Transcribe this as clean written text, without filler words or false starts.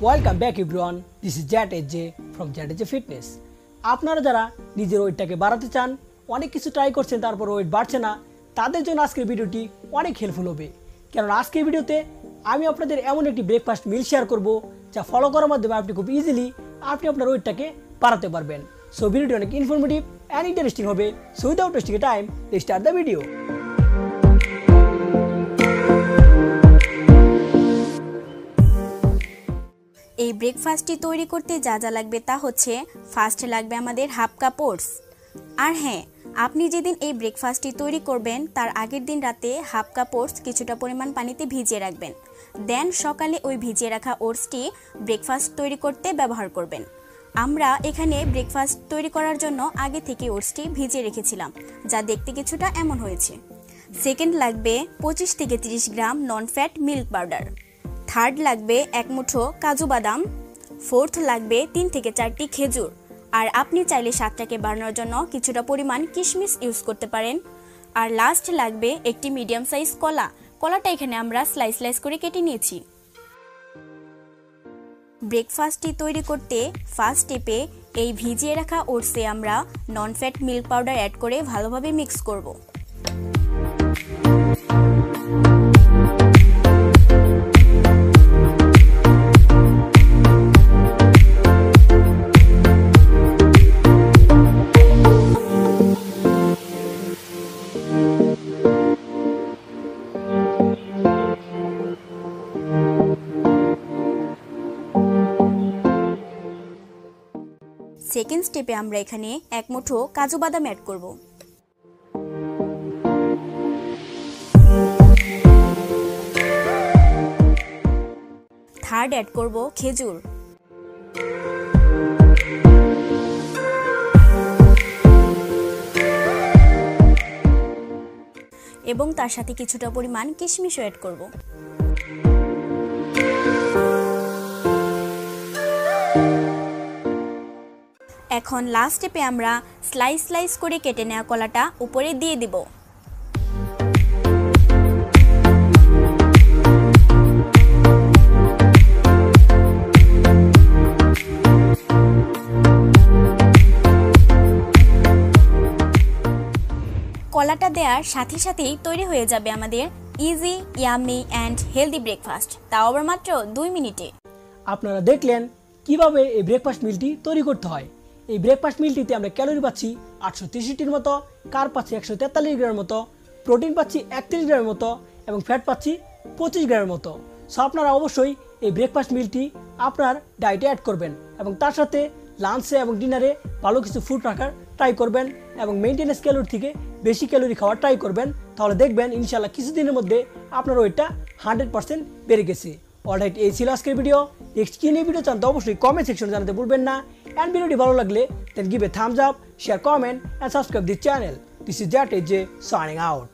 Welcome back everyone, this is Jat AJ from জ্যাট এজে fitness. আপনারা যারা নিজের ওয়েটটাকে বাড়াতে চান, অনেক কিছু ট্রাই করছেন তারপর ওয়েট বাড়ছে না, তাদের জন্য আজকের ভিডিওটি অনেক হেল্পফুল হবে। কারণ আজকের ভিডিওতে আমি আপনাদের এমন একটি ব্রেকফাস্ট মিল শেয়ার করব যা ফলো করার মাধ্যমে আপনি খুব ইজিলি আপনার ওয়েটটাকে বাড়াতে পারবেন। সো ভিডিওটি অনেক ইনফরমেটিভ অ্যান্ড ইন্টারেস্টিং হবে। So without wasting time let's start the video. এই ব্রেকফাস্টটি তৈরি করতে যা যা লাগবে তা হচ্ছে, ফার্স্টে লাগবে আমাদের হাফ কাপ ওটস। আর হ্যাঁ, আপনি যেদিন এই ব্রেকফাস্টটি তৈরি করবেন তার আগের দিন রাতে হাফ কাপ ওটস কিছুটা পরিমাণ পানিতে ভিজিয়ে রাখবেন। দেন সকালে ওই ভিজিয়ে রাখা ওটসটি ব্রেকফাস্ট তৈরি করতে ব্যবহার করবেন। আমরা এখানে ব্রেকফাস্ট তৈরি করার জন্য আগে থেকে ওটসটি ভিজিয়ে রেখেছিলাম, যা দেখতে কিছুটা এমন হয়েছে। সেকেন্ড লাগবে 25 থেকে 30 গ্রাম নন ফ্যাট মিল্ক পাউডার। থার্ড লাগবে 1 মুঠো কাজু বাদাম। ফোর্থ লাগবে 3 থেকে 4টি খেজুর। আর আপনি চাইলে স্বাদটাকে বাড়ানোর জন্য কিছুটা পরিমাণ কিশমিশ ইউজ করতে পারেন। আর লাস্ট লাগবে একটি মিডিয়াম সাইজ কলা। কলাটা এখানে আমরা স্লাইস করে কেটে নিয়েছি। ব্রেকফাস্টটি তৈরি করতে ফার্স্ট স্টেপে এই ভিজিয়ে রাখা ওটসে আমরা নন ফ্যাট মিল্ক পাউডার অ্যাড করে ভালোভাবে মিক্স করব। সেকেন্ড স্টেপে আমরা এখানে 1 মুঠো কাজু বাদাম অ্যাড করব। থার্ড অ্যাড করব খেজুর। এবং তার সাথে কিছুটা পরিমাণ কিশমিশও অ্যাড করব। এখন লাস্ট স্টেপে আমরা স্লাইস করে কেটে নেওয়া কলাটা উপরে দিয়ে দিব। কলাটা দেওয়ার সাথে সাথেই তৈরি হয়ে যাবে আমাদের easy, yummy and healthy breakfast, তাও আবার মাত্র 2 মিনিটে। আপনারা দেখলেন কিভাবে এই ব্রেকফাস্ট মিলটি তৈরি করতে হয়। এই ব্রেকফাস্ট মিলটিতে আমরা ক্যালোরি পাচ্ছি 863টির মতো, কার্ব পাচ্ছি 143 গ্রামের মতো, প্রোটিন পাচ্ছি 31 গ্রামের মতো এবং ফ্যাট পাচ্ছি 25 গ্রামের মতো। সো আপনারা অবশ্যই এই ব্রেকফাস্ট মিলটি আপনার ডায়েটে অ্যাড করবেন এবং তার সাথে লাঞ্চে এবং ডিনারে ভালো কিছু ফুড রাখার ট্রাই করবেন এবং মেইনটেনেন্স ক্যালোরি থেকে বেশি ক্যালোরি খাওয়ার ট্রাই করবেন। তাহলে দেখবেন ইনশাল্লাহ কিছুদিনের মধ্যে আপনার ওয়েটটা 100% বেড়ে গেছে। অলরাইট, এই ছিল আজকের ভিডিও। নেক্সট কি নিয়ে ভিডিও চান তো অবশ্যই কমেন্ট সেকশনে জানাতে ভুলবেন না। অ্যান্ড ভিডিওটি ভালো লাগলে then give a thumbs up, share, comment and subscribe this channel. This is Jat AJ signing out.